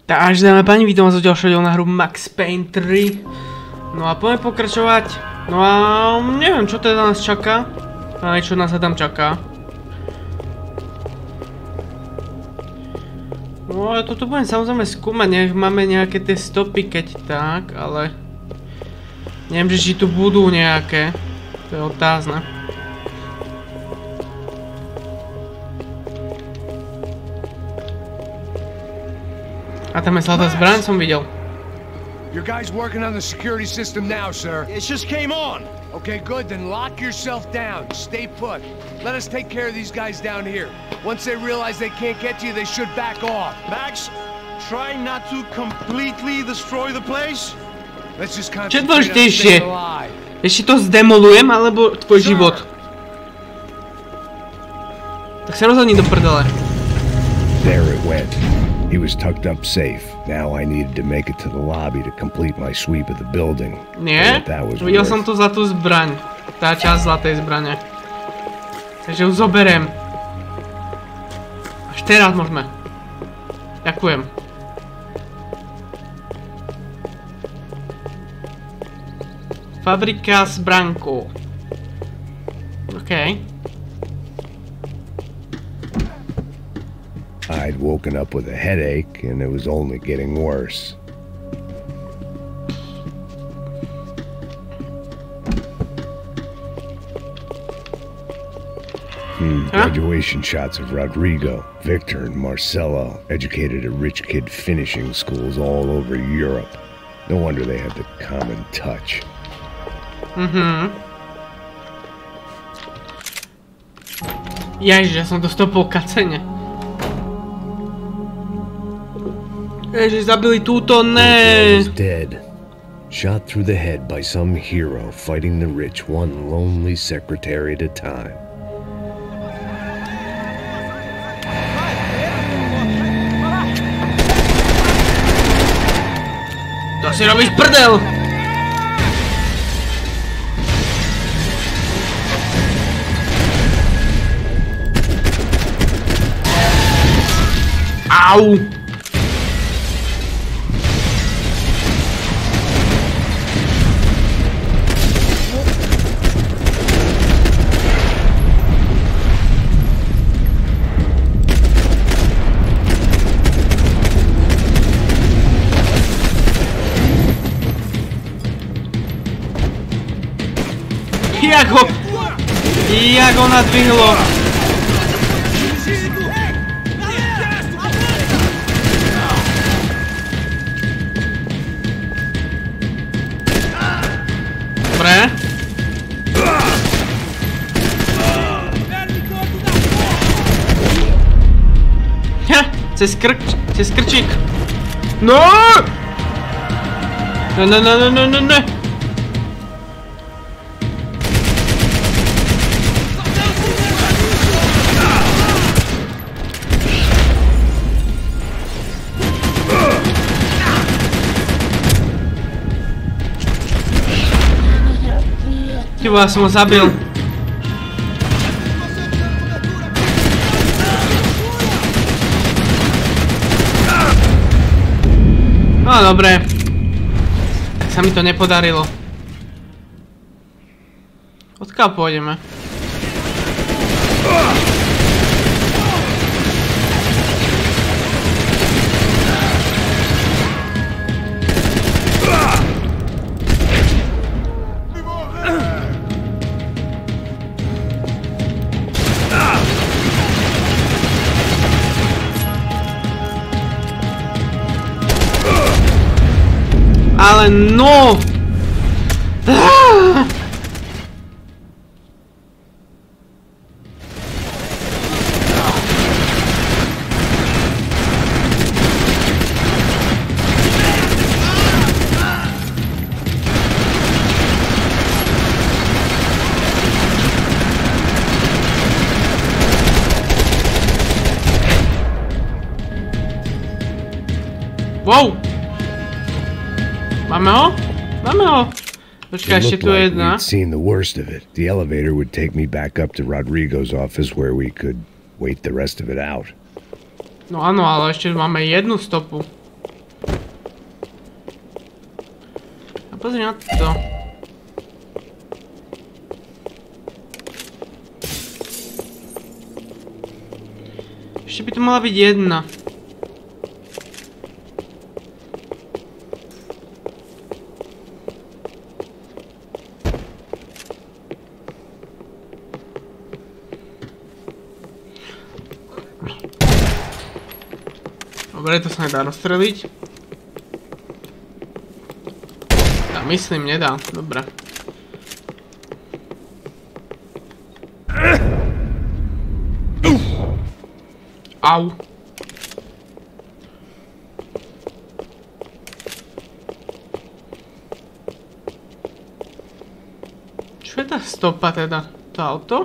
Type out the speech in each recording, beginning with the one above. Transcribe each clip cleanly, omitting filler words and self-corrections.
Takže dáme pani, vítam vás o ďalšieho dielu na hru Max Payne 3. No a poďme pokračovať. No a neviem, čo teda nás čaká. Aj čo nás tam čaká. No a toto budem samozrejme skúmať, nech máme nejaké tie stopy, keď tak, ale... Neviem, že či tu budú nejaké. To je otázne. A tam je zlatá zbraň, som videl. Your guys working on the security system now, sir. It just came on. Okay, good. Then lock yourself down. Stay put. Let us take care of these guys down here. Once they realize they can't get to you, they should back off. Max, try not to completely destroy the place. Let's just Čo concentrate on staying dôležitejšie? alive. Ešte to zdemolujem, alebo tvoj život? Tak sa rozhodni do prdele. There it went. He was tucked up safe. Now I needed to make it to the lobby to complete my sweep of the building. Nie? Videl som tu zlatú zbraň. Tá časť zlatej zbrane. Takže ju zoberiem. Až teraz môžeme. Ďakujem. Fabrika s brankou. OK. I'd woken up with a headache, and it was only getting worse. Graduation shots of Rodrigo, Victor, and Marcelo, educated at rich kid finishing schools all over Europe. No wonder they had the common touch. Ježiš, ja som to stopol kacene. Ježiš, zabili túto, ne. He's dead. Shot through the head by some hero fighting the rich one lonely secretary at a time. To si robíš prdel! Au! Jak ho nadvihlo. Dobre. Cez krčík. No! Ne. Ja som ho zabil. No dobre. Tak sa mi to nepodarilo. Odkiaľ pôjdeme? Ale no! Wow! Máme ho? Máme ho! Počkaj, ešte tu je jedna. We'd seen the worst of it. The elevator would take me back up to Rodrigo's office where we could wait the rest of it out. No áno, ale ešte máme jednu stopu. Pozri na to. Ešte by to mala byť jedna. Dobre, to sa nedá rozstreliť. Ja myslím, nedá. Dobre. Au. Čo je tá stopa teda? To auto?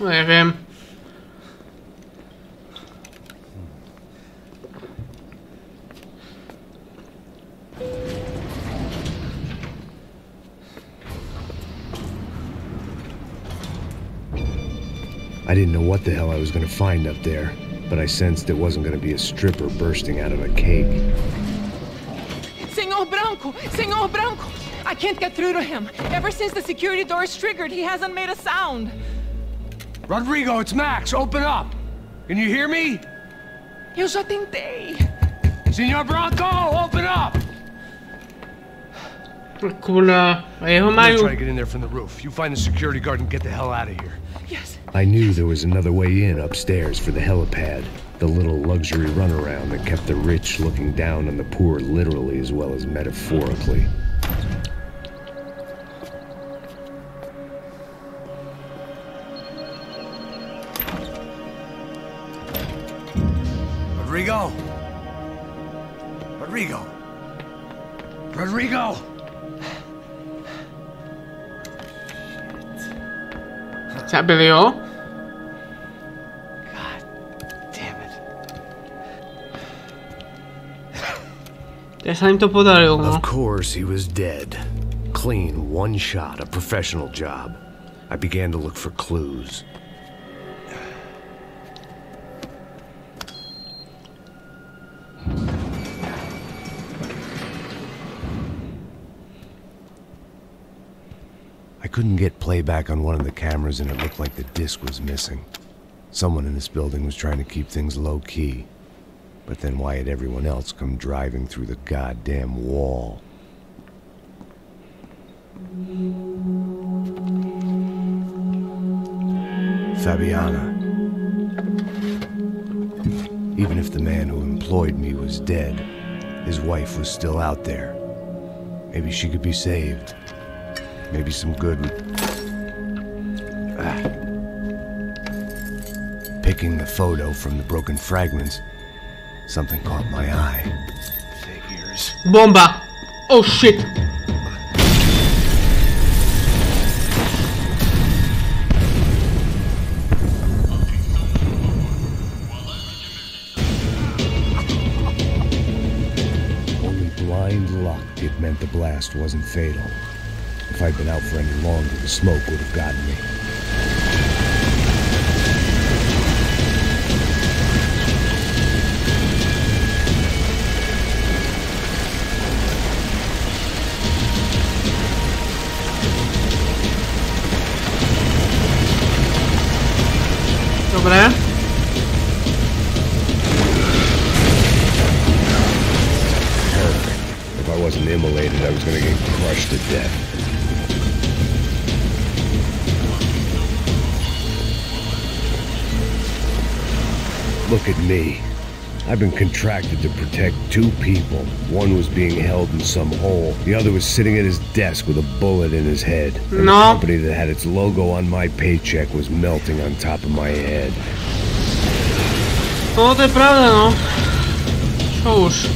Neviem. I didn't know what the hell I was going to find up there, but I sensed it wasn't going to be a stripper bursting out of a cake. Senor Branco! I can't get through to him. Ever since the security door is triggered, he hasn't made a sound. Rodrigo, it's Max. Open up. Can you hear me? Eu já tentei. Senor Branco, open up! Kula, a jeho I'm majú. gonna try to get in there from the roof. You find the security guard and get the hell out of here. Yes. I knew there was another way in upstairs for the helipad, the little luxury runaround that kept the rich looking down on the poor literally as well as metaphorically. Rodrigo! Rodrigo! Rodrigo! Zabili ho. God damn it. Ja sa im to podarilo, no. Of course he was dead. Clean, one shot, a professional job. I began to look for clues. I couldn't get playback on one of the cameras and it looked like the disc was missing. Someone in this building was trying to keep things low-key. But then why had everyone else come driving through the goddamn wall? Fabiana. Even if the man who employed me was dead, his wife was still out there. Maybe she could be saved. Maybe some good... Picking the photo from the broken fragments, something caught my eye. Figures. Bomba! Oh shit! Only blind luck it meant the blast wasn't fatal. If I'd been out for any longer, the smoke would have gotten me. Dobre. If I wasn't immolated, I was gonna get crushed to death. Look at me. I've been contracted to protect two people. One was being held in some hole. The other was sitting at his desk with a bullet in his head. And the company that had its logo on my paycheck was melting on top of my head. No, to je pravda, no. Čo už?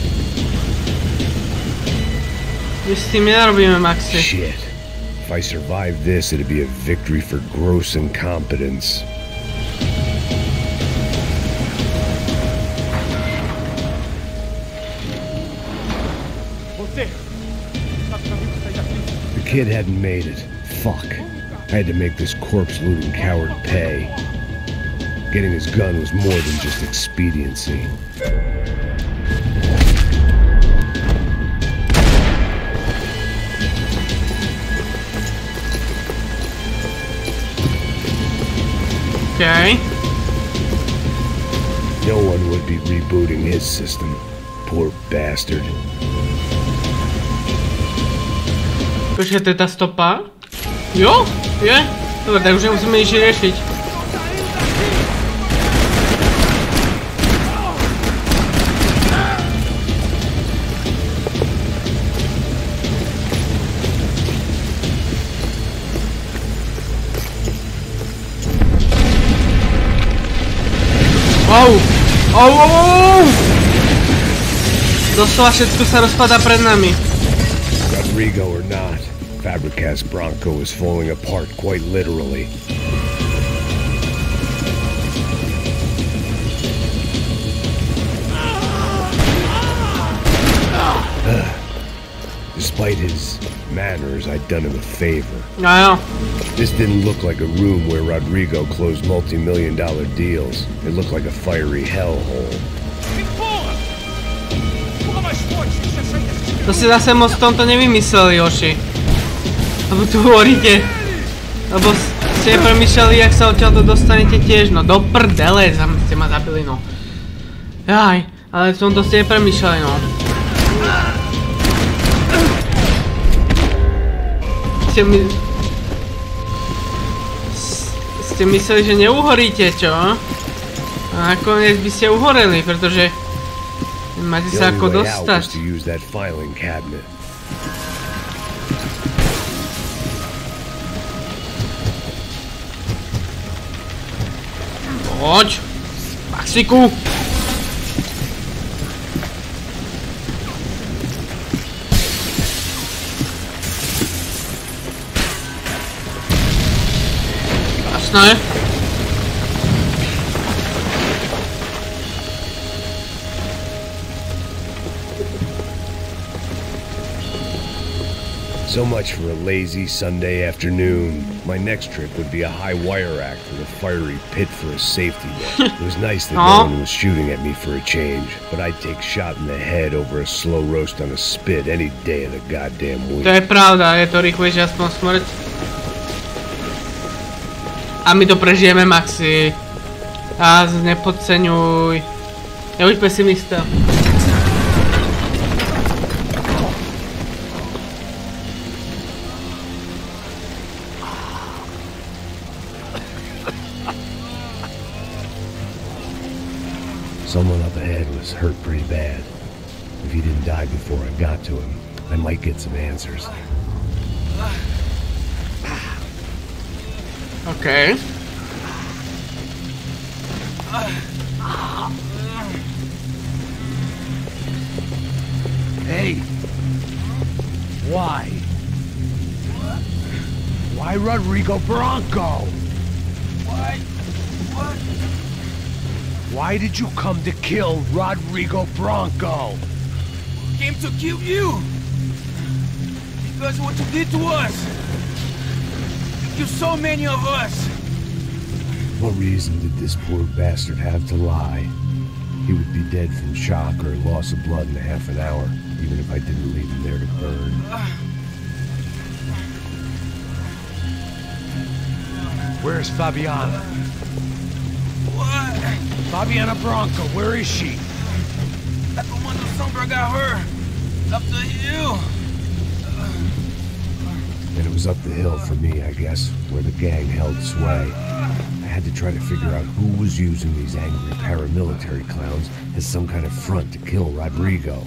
My s tým nerobíme, Maxi. Shit. If I survived this, it'd be a victory for gross incompetence. The kid hadn't made it. Fuck. I had to make this corpse-looting coward pay. Getting his gun was more than just expediency. Okay. No one would be rebooting his system. Poor bastard. Počkaj, to je tá stopa? Jo? Je? Dobre, tak už nemusíme nič riešiť. Au! Au, au, au! Doslova všetko sa rozpadá pred nami. Rodrigo or not, Fabregas Bronco is falling apart quite literally. Despite his manners, I'd done him a favor. Áno. This didn't look like a room where Rodrigo closed multi-million-dollar deals. It looked like a fiery hellhole. To si zase moc v tomto nevymysleli, Joši. Lebo tu hovoríte. Lebo ste premýšľali, jak sa odtiaľto dostanete tiež. No do prdele, ste ma zabili, no. Jaj, ale v tomto ste nepremýšľali, no. Ste mysleli, že neuhoríte, čo? A nakoniec by ste uhoreli, pretože máte sa ako dostať. Poď! Maxiku! Jasné. So much for a lazy Sunday afternoon. My next trick would be a high wire act with a fiery pit for a safety net. It was nice that no one was shooting at me for a change, but I'd take shot in the head over a slow roast on a spit any day of the goddamn week. To je pravda, je to rýchlejšie aspoň smrť. A my to prežijeme, Maxi. A nepodceňuj. Nebuď pesimista. Someone up ahead was hurt pretty bad. If he didn't die before I got to him, I might get some answers. Okay. Hey! Why? Why Rodrigo Bronco? Why? What? Why did you come to kill Rodrigo Bronco? Came to kill you! Because of what you did to us! You killed so many of us! What reason did this poor bastard have to lie? He would be dead from shock or loss of blood in half an hour, even if I didn't leave him there to burn. Where's Fabiana? What? Fabiana Bronco, where is she? That's the one the Sombra got her. Up the hill. And it was up the hill for me, I guess, where the gang held sway. I had to try to figure out who was using these angry paramilitary clowns as some kind of front to kill Rodrigo.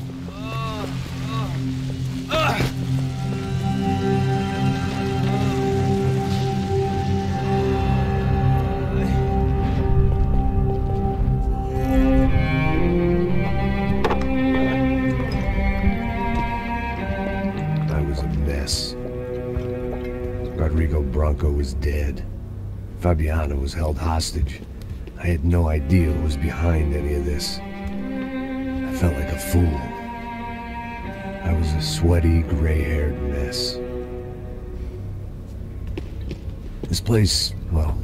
Rodrigo Bronco was dead. Fabiana was held hostage. I had no idea who was behind any of this. I felt like a fool. I was a sweaty, gray-haired mess. This place, well,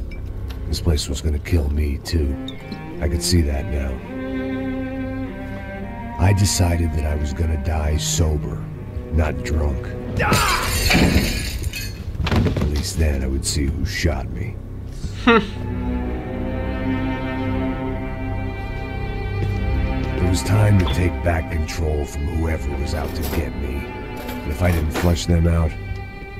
this place was gonna kill me too. I could see that now. I decided that I was gonna die sober, not drunk. At least then I would see who shot me. was time to take back control from whoever was out to get me. And if I didn't flush them out,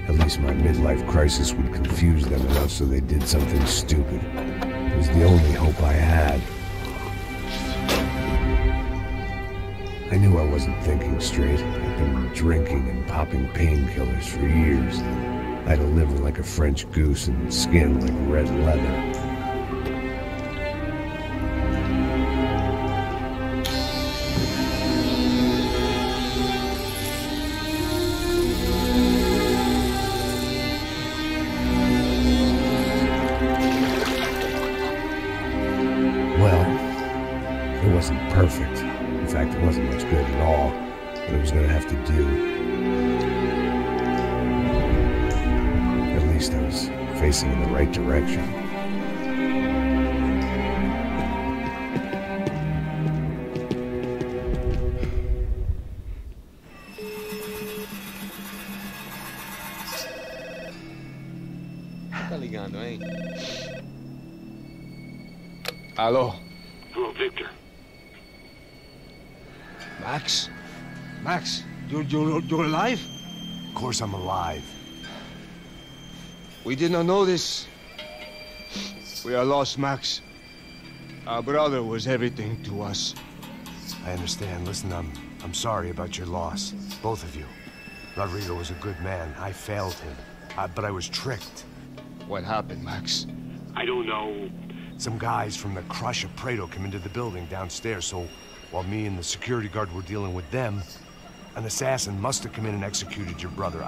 at least my midlife crisis would confuse them enough so they did something stupid. It was the only hope I had. I knew I wasn't thinking straight. I'd been drinking and popping painkillers for years. I had a liver like a French goose and skin like red leather. Perfect. In fact, it wasn't much good at all, but it was going to have to do. At least I was facing in the right direction. Tá ligando, hein? Alô? Hello, Victor. Max? Max, you're alive? Of course I'm alive. We did not know this. We are lost, Max. Our brother was everything to us. I understand. Listen, I'm sorry about your loss. Both of you. Rodrigo was a good man. I failed him. But I was tricked. What happened, Max? I don't know. Some guys from the Crush of Prado came into the building downstairs, so while me and the security guard were dealing with them, an assassin must have come in and executed your brother.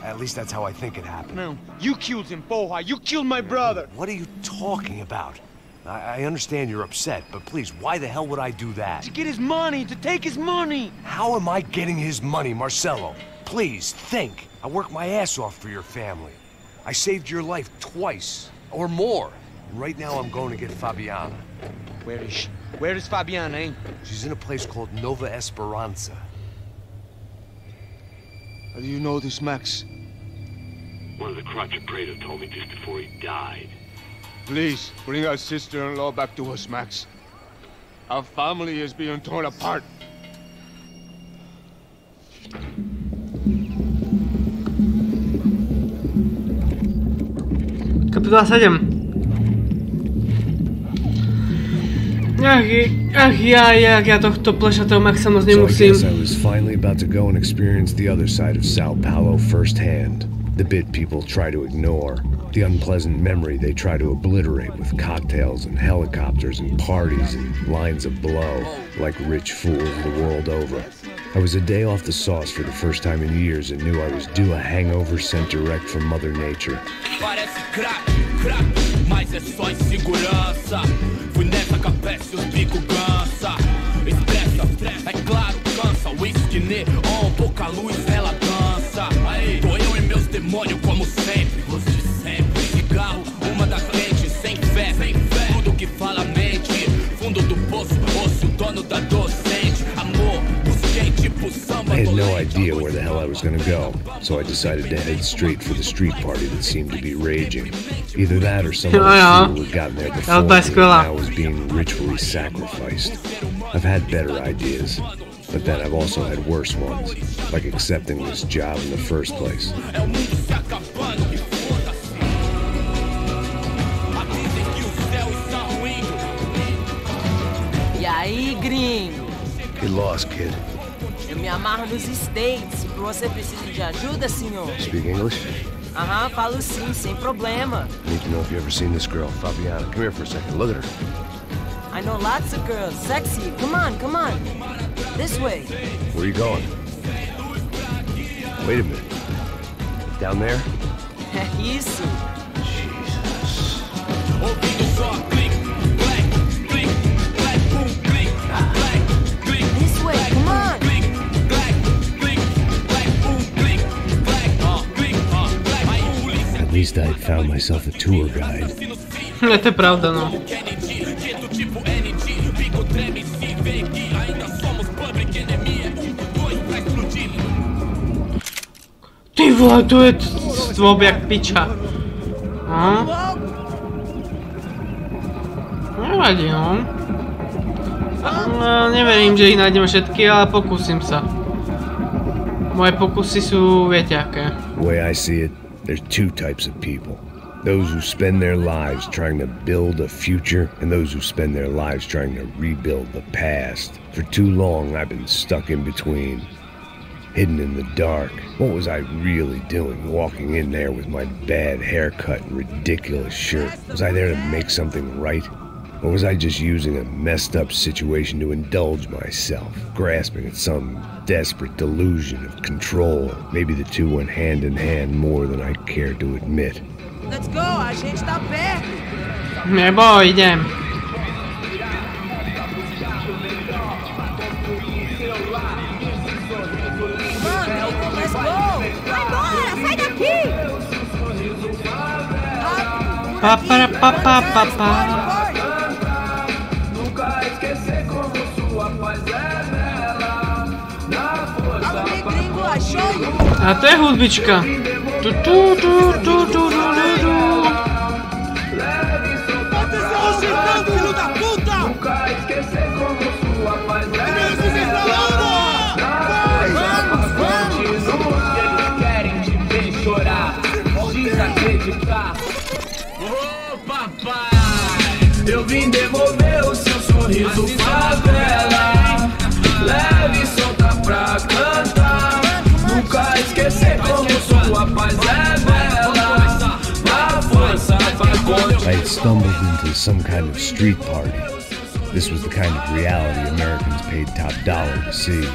At least that's how I think it happened. No, you killed him, Poha. You killed my brother. What are you talking about? I understand you're upset, but please, why the hell would I do that? To get his money, to take his money. How am I getting his money, Marcelo? Please, think. I worked my ass off for your family. I saved your life twice, or more. And right now I'm going to get Fabiana. Where is she? Where is Fabiana, eh? She's in a place called Nova Esperanza. How do you know this, Max? One of the Crotch of Prado told me just before he died. Please, bring our sister-in-law back to us, Max. Our family is being torn apart. Kapitola 7. Ja tohto plešatého Maxa moc nemusím. So I guess I was finally about to go and experience the other side of Sao Paulo firsthand. The bit people try to ignore. The unpleasant memory they try to obliterate with cocktails and helicopters and parties and lines of blow, like rich fools the world over. I was a day off the sauce for the first time in years and knew I was due a hangover sent direct from Mother Nature. Parece crack, mas é só insegurança. Fui nessa capeste, os bico cansa. Estressa, é claro, cansa. Whisky, neon, pouca luz, ela dança. Tô eu e meus demônios como sempre. Você sempre. Cigarro, uma da frente, sem fé. Tudo que fala mente. Fundo do poço, osso, dono da docente. Amor, busquei tipo samba. I had no idea where the hell I was gonna go, so I decided to head straight for the street party that seemed to be raging. Either that or some other fool had gotten there before me and now was being ritually sacrificed. I've had better ideas, but then I've also had worse ones, like accepting this job in the first place. E aí, gringo? Get lost, kid. Eu me amarro nos States. Você precisa de ajuda, senhor? Speak English? Aham, falo sim, sem problema. I need to know if you've ever seen this girl, Fabiana. Come here for a second. Look at her. I know lots of girls. Sexy. Come on, come on. This way. Where are you going? Wait a minute. Down there? Isso. Jesus. This way, come on. At least I'd found myself a tour guide. To prawda, no. Ty vole, to je stvob jak piča. No. Nevadí, no. No, neverím, že ich nájdem všetky, ale pokúsim sa. Moje pokusy sú, viete aké. The way I see it, there's two types of people. Those who spend their lives trying to build a future, and those who spend their lives trying to rebuild the past. For too long, I've been stuck in between, hidden in the dark. What was I really doing, walking in there with my bad haircut and ridiculous shirt? Was I there to make something right? Or was I just using a messed up situation to indulge myself, grasping at some desperate delusion of control? Maybe the two went hand in hand more than I care to admit. Let's go, a gente tá perto. Nebo, idem. Let's go. Vai embora, sai daqui. Papá. Nunca esquecer como sua paz é bela. Na força Gringo, achou? A to je hudbička. Nunca esquecer como sua paz é bela. Eles querem te ver chorar, desacreditar. Ô papai, eu vim devolver o seu sorriso favela. Leve e solta pra cantar. Nunca esquecer como sua paz é bela. Na força vai continuar. I had stumbled into some kind of street party. This was the kind of reality Americans paid top dollar to see.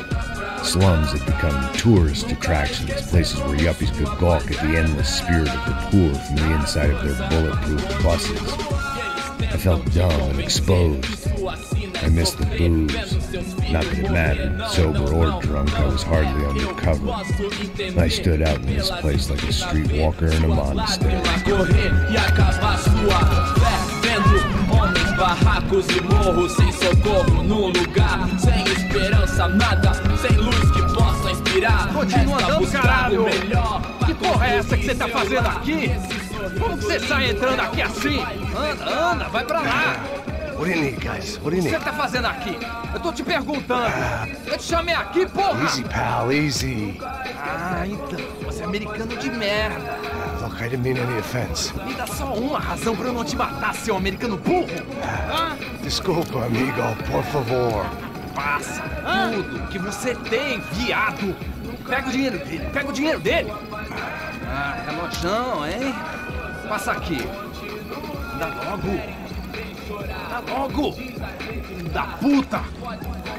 Slums had become tourist attractions, places where yuppies could gawk at the endless spirit of the poor from the inside of their bulletproof buses. I felt dumb and exposed. I missed the booze. Not that it mattered, sober or drunk, I was hardly undercover. I stood out in this place like a streetwalker in a monastery. Homens, barracos e morros, sem socorro num lugar, sem esperança, nada, sem luz que possa inspirar. Continua andando, caralho! Que porra é essa que você tá fazendo aqui? Como que você sai entrando aqui assim? Anda, vai pra lá! What do you need, guys? What do you O que need? você tá fazendo aqui? Eu tô te perguntando. Eu te chamei aqui, porra! Easy, pal, easy. Ah, então, você é americano de merda. Look, I didn't mean any offense. Me dá só uma razão pra eu não te matar, seu americano burro. Desculpa, amigo, por favor. Passa tudo que você tem, viado. Pega o dinheiro dele. Ah, relojão, hein? Passa aqui. Dá logo. Da puta.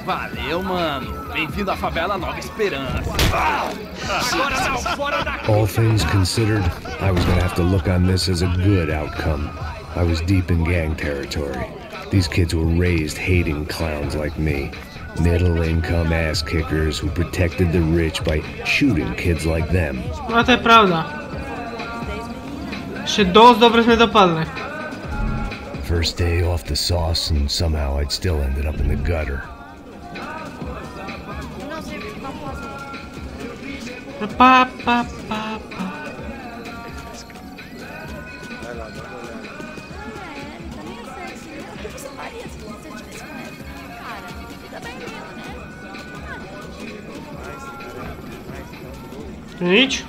Valeu, mano. Bem-vindo à favela Nova Esperança. Agora não, fora daqui. All things considered, I was gonna have to look on this as a good outcome. I was deep in gang territory. These kids were raised hating clowns like me. Middle-income ass-kickers who protected the rich by shooting kids like them. No to je pravda. Ešte dosť dobre sme dopadli. First day off the sauce and somehow I'd still ended up in the gutter. Pa. Nič?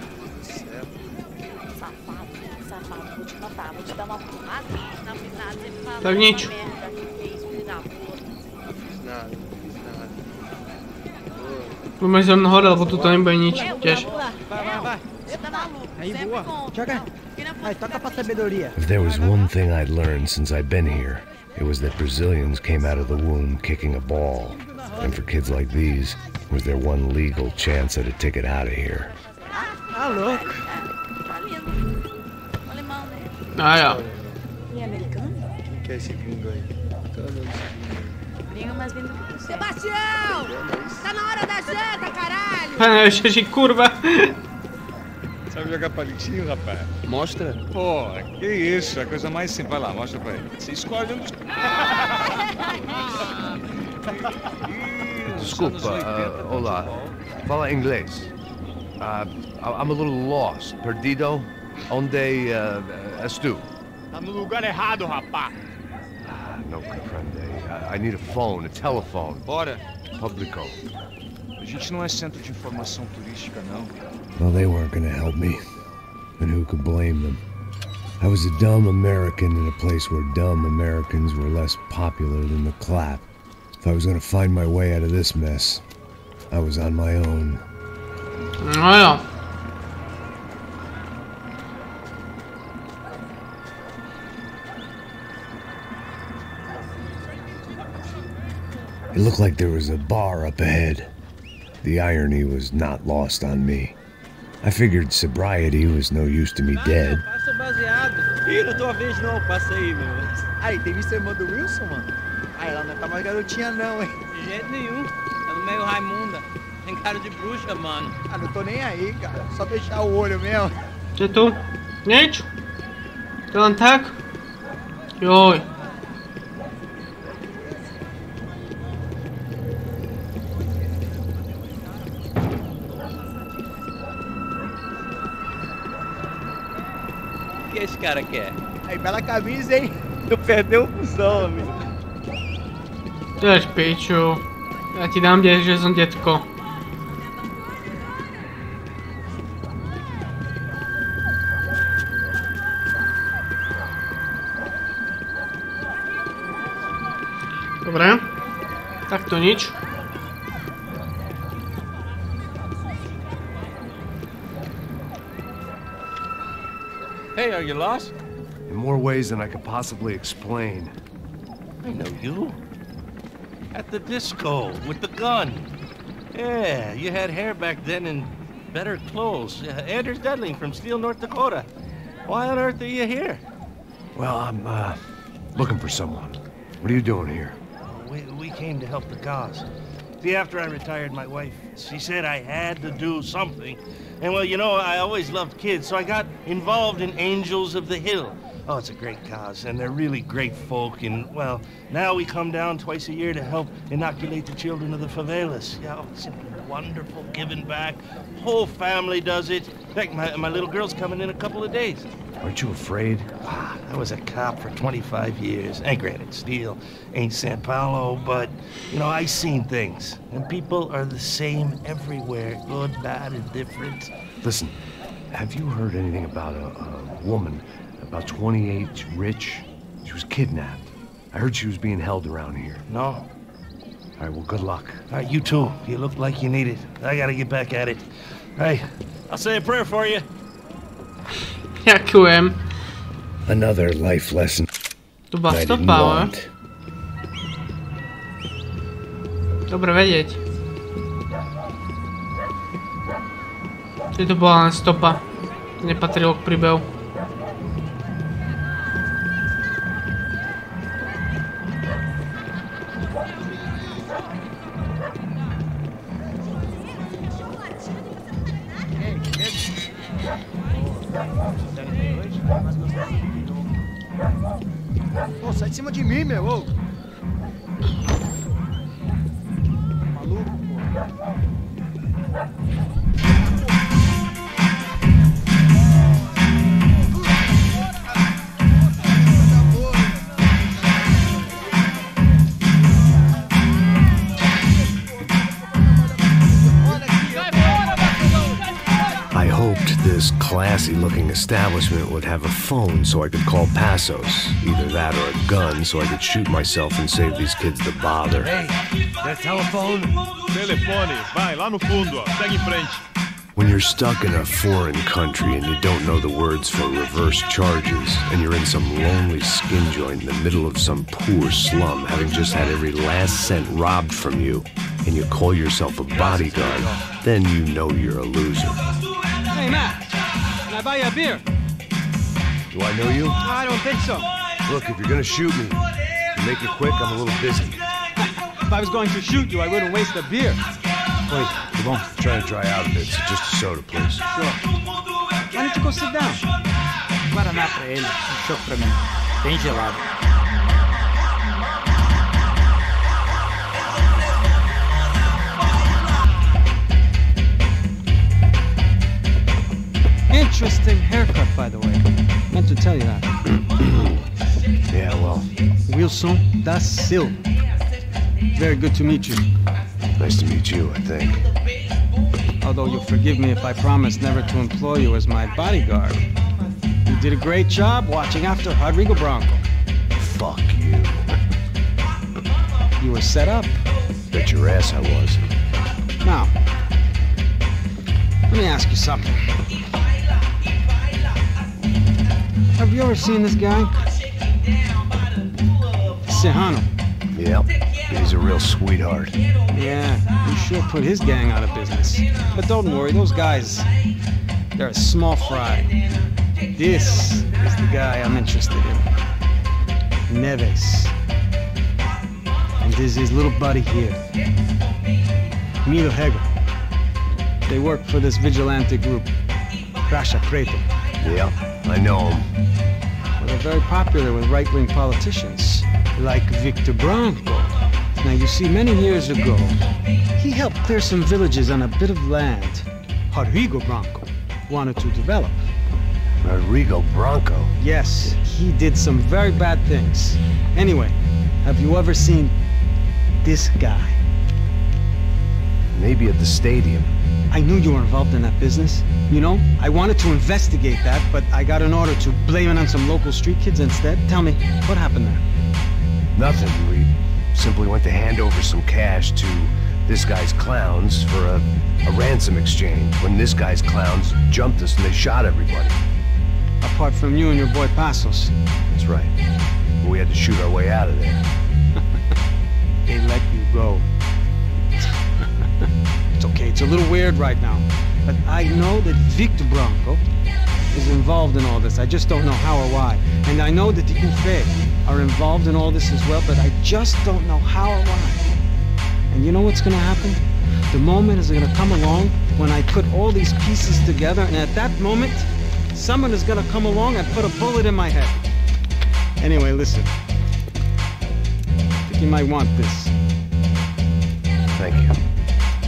Tak nič. Poďme som hore, lebo tu nebude nič, tiež. Aí, boa. Joga. Aí, toca pra sabedoria. If there was one thing I'd learned since I'd been here, it was that Brazilians came out of the womb kicking a ball. And for kids like these, was their one legal chance at a ticket out of here. Ah, louco. Ah, ja. E americano? Quem que é esse gringo aí? Gringo mais vindo que você. Sebastião! Tá na hora da janta, caralho! Pane, ešte kurva. Sabe jogar palitinho, rapaz? Mostra. Pô, que isso, a coisa mais simples. Vai lá, mostra pra ele. Se escolhe um dos... Desculpa, olá. Fala inglês. I'm a little lost. Perdido? Onde és tu? Tá no lugar errado, rapaz. no comprende. I need a phone, a telephone. Bora. Publico. A gente não é centro de informação turística, não. Well, they weren't gonna help me. And who could blame them? I was a dumb American in a place where dumb Americans were less popular than the clap. If I was gonna find my way out of this mess, I was on my own. Well. It looked like there was a bar up ahead. The irony was not lost on me. I figured sobriety was no use to me dead. Passa baseado. Ih, não tua vez não, passa aí, meu. Aí, tem visto a irmã do Wilson, mano? Aí, ela não tá mais garotinha não, hein? De jeito nenhum. Tá no meio Raimunda. Tem cara de bruxa, mano. Ah, não tô nem aí, cara. Só fechar o olho mesmo. Gdzie tu? Nic? To on tak? Joj. O que esse cara quer? Aí, bela camisa, hein? Tu perdeu o fusão, amigo. Cześć, Pejciu. Ja ti dám, že som detko. Dobre. Tak to nič. Hey, are you lost? In more ways than I could possibly explain. I know you. At the disco, with the gun. Yeah, you had hair back then and better clothes. Anders Dudley from Steele, North Dakota. Why on earth are you here? Well, I'm, looking for someone. What are you doing here? We came to help the cause. See, after I retired, my wife, she said I had to do something. And well, you know, I always loved kids, so I got involved in Angels of the Hill. Oh, it's a great cause, and they're really great folk, and, well, now we come down twice a year to help inoculate the children of the favelas. Yeah, oh, it's simply wonderful, giving back. Whole family does it. In fact, my little girl's coming in a couple of days. Aren't you afraid? I was a cop for 25 years. And granted, Steele ain't San Paulo, but, you know, I seen things. And people are the same everywhere, good, bad, and different. Listen, have you heard anything about a woman, about 28, rich? She was kidnapped. I heard she was being held around here. No. All right, well, good luck. All right, you too. You look like you need it. I gotta get back at it. Hey, I'll say a prayer for you. Ďakujem. Another life lesson Tu bola I didn't stopa, want. Dobre vedieť. Či to bola len stopa. Nepatrilo k príbehu. Pô, sai de cima de mim, meu. Ô. Maluco, pô. I hoped this classy-looking establishment would have a phone so I could call Passos. Either that or a gun so I could shoot myself and save these kids the bother. Hey, that telephone? Telefone, vai, lá no fundo, ó. Segue em frente. When you're stuck in a foreign country and you don't know the words for reverse charges, and you're in some lonely skin joint in the middle of some poor slum, having just had every last cent robbed from you, and you call yourself a bodyguard, then you know you're a loser. Hey, Matt. Can I buy you a beer? Do I know you? I don't think so. Look, if you're gonna shoot me, make it quick, I'm a little busy. If I was going to shoot you, I wouldn't waste a beer. Wait, come on. Try to dry out a bit. Just a soda, please. Sure. Why don't you go sit down? Guaraná pra ele, choco pra mim. Bem gelado. Interesting haircut, by the way. Meant to tell you that. Yeah, well, Wilson da Silva. Very good to meet you. Nice to meet you, I think. Although you'll forgive me if I promise never to employ you as my bodyguard. You did a great job watching after Rodrigo Branco. Fuck you. You were set up. Bet your ass I was. Now, let me ask you something. Have you ever seen this guy? Sejano. Yep, he's a real sweetheart. Yeah, you sure put his gang out of business. But don't worry, those guys, they're a small fry. This is the guy I'm interested in. Neves. And this is his little buddy here. Milo Hegel. They work for this vigilante group, Crasha Preto. Yeah, I know him. Well, they're very popular with right-wing politicians, like Victor Branco. Now, you see, many years ago, he helped clear some villages on a bit of land Rodrigo Branco wanted to develop. Rodrigo Branco? Yes, he did some very bad things. Anyway, have you ever seen this guy? Maybe at the stadium. I knew you were involved in that business. You know, I wanted to investigate that, but I got an order to blame it on some local street kids instead. Tell me, what happened there? Nothing. We simply went to hand over some cash to this guy's clowns for a ransom exchange. When this guy's clowns jumped us and they shot everybody. Apart from you and your boy Passos. That's right. We had to shoot our way out of there. They let you go. It's okay, it's a little weird right now. But I know that Victor Branco is involved in all this. I just don't know how or why. And I know that the UFE are involved in all this as well, but I just don't know how or why. And you know what's gonna happen? The moment is gonna come along when I put all these pieces together, and at that moment, someone is gonna come along and put a bullet in my head. Anyway, listen. I think you might want this. Thank you.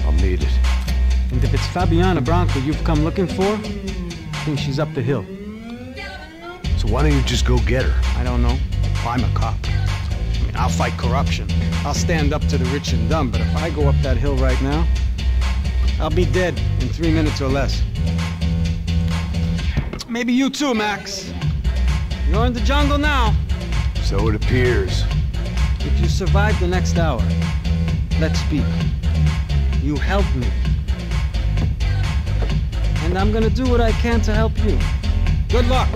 I'll need it. And if it's Fabiana Branco you've come looking for, I think she's up the hill. So why don't you just go get her? I don't know. I'm a cop. I mean, I'll fight corruption. I'll stand up to the rich and dumb, but if I go up that hill right now, I'll be dead in 3 minutes or less. Maybe you too, Max. You're in the jungle now. So it appears. If you survive the next hour, let's speak. You help me. And I'm gonna do what I can to help you. Good luck.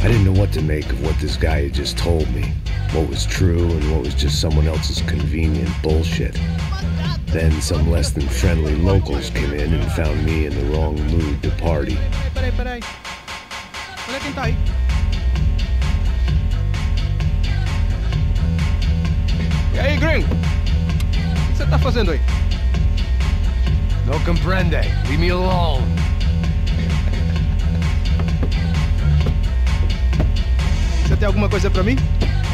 I didn't know what to make of what this guy had just told me. What was true and what was just someone else's convenient bullshit. Then some less than friendly locals came in and found me in the wrong mood to party. Peraí. Olha quem tá aí. E aí, gringo? O que você tá fazendo aí? No comprende. Leave me alone. Você tem alguma coisa pra mim?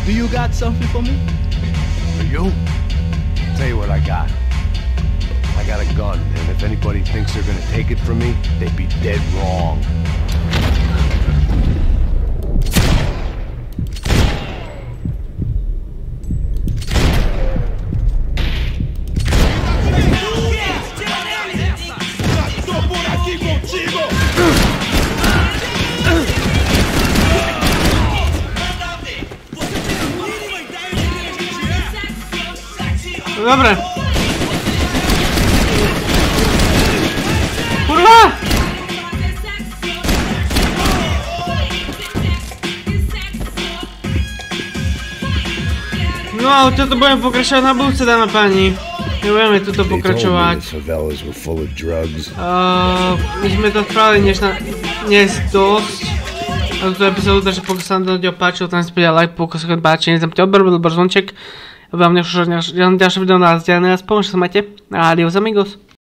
Do you got something for me? For you? Tell you what I got. I got a gun, and if anybody thinks they're gonna take it from me, they'd be dead wrong. Dobre. Kurwa! No, toto budeme pokračovať na budúce, dáme páni. Nebudeme tuto pokračovať. My sme to spravili dnes dosť. Na túto epizódu, takže pokiaľ sa vám to páčilo, tam si pridať like, pokiaľ sa vám páči, nezabudnite odber, zvonček. Ja vám ďalšie video na zdieľané, aspoň, že sa máte. Adios amigos.